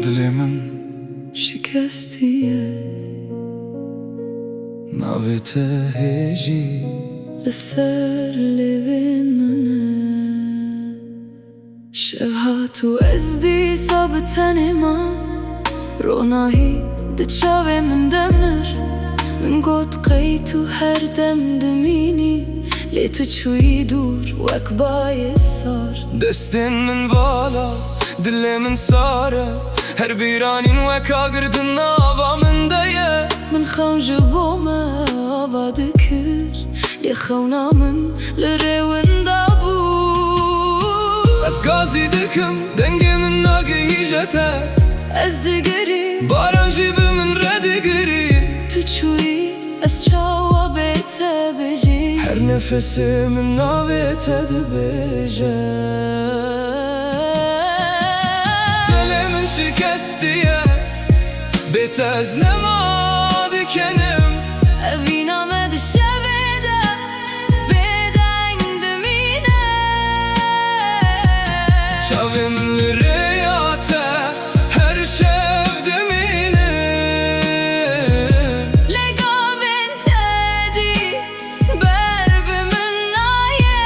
Dilimin شکستیه ناویته هیجی لسر لبین منه شبهات و ازدی ثابتني ما روناهي دتشاوي من دمر من قوت قيتو هر دم دميني ليتو شوي دور وكباي صار دستن من بالا دل من ساره هر بیرانین وکا گردن آوا من دایه من خوج بوما آباد کر لی خونا من لرون دابو از گازی دکم دنگ من ناگه هیجته از دگری باران جیب من ردگری تو چوی از چاوا بیت بجی هر نفسی من ناویت دبیجه دلمن شکستیه بیت از نمادی کنم اوینا مد شویده بدنگ دمینه شاوی من لریاته هر شب دمینه لگا بنتدی برب من نایه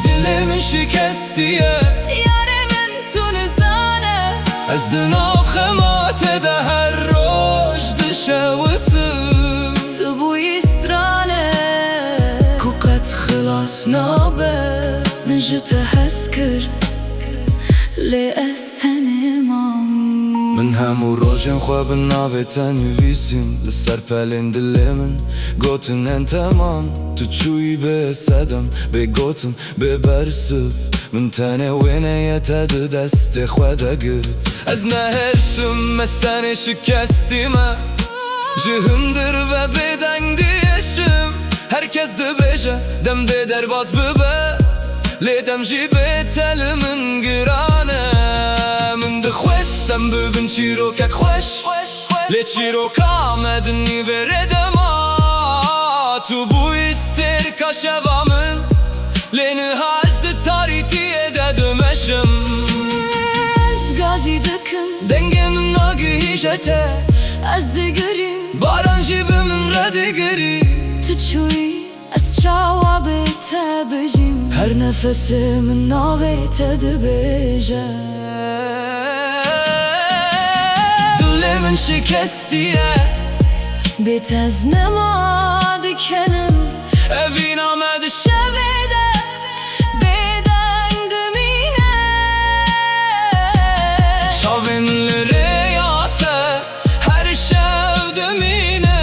دلمن شکستیه از دناف خماته ده هر روش دشوتم تو بوی استرانه کو قد خلاص نابه من جته هسكر لی استنمام من همو روشن خواب ناویتن ویسیم لسر پلین دلمن گوتن ان تمام تو چوی به صدم به گوتن به برسف من تنه وینه یتد دست خواده گرد از نهرسم مستن شکستیمه جهندر و بدنگ دیشم herkes de beje dem de derbaz bebe لیدم جی به تل من گرانه من ده خوستم ببین چی رو که خوش لی چی رو کامدنی وردم تو بو استر کشوا من لی نهاز ده تاریتیه ده دمشم از گازی دکم دنگ من ناگه هیجته از دگریم باران جیب من ردگری تو چوی از چاوا بیت بجیم هر نفسی من ناویت دبیجه دلمن شکستیه بیت از نماد کنم اوین آمد شویده بدنگ دمینه شاوین لریاته هر شب دمینه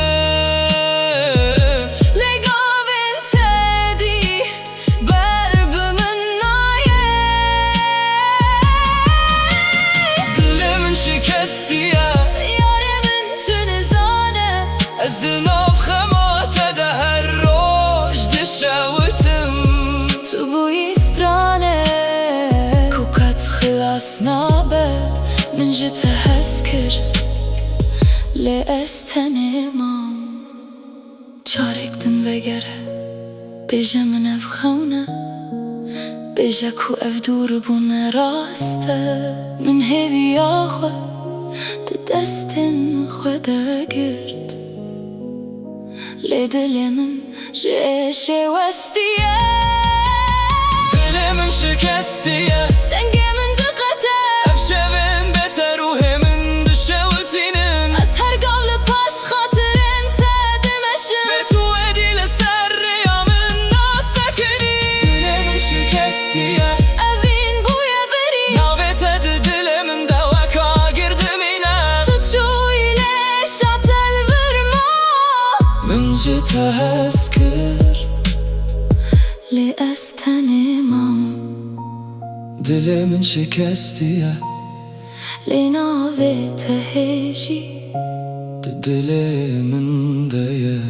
لگا بنتدی برب من نایه دلمن شکستیه یاره من تو نزانه از دناف خماته ده هر روش دشوتم تو بوی استرانه کو قد خلاص نابه من جته هسكر لی استنمام چارکتن وگره بیجه من اف خونه بیجه کو اف دور بونه راسته من هیوی آخوه ده دستن خوده گرد لی دل من جشه وستیه دلمن شکستیه دنگ من دقته افشوین بهتر روح من دشوتینن از هر قول پاش خاطرن تدمشم به تو ادیل سر ریامن ناسکنی دلمن شکستیه اوین بویا بری ناویت دلمن دوکا گردمینه تو چوی لیشات الورما من جته هسکر لی استنمام دلمن شکستیه لی ناویت هیجی دل من دایه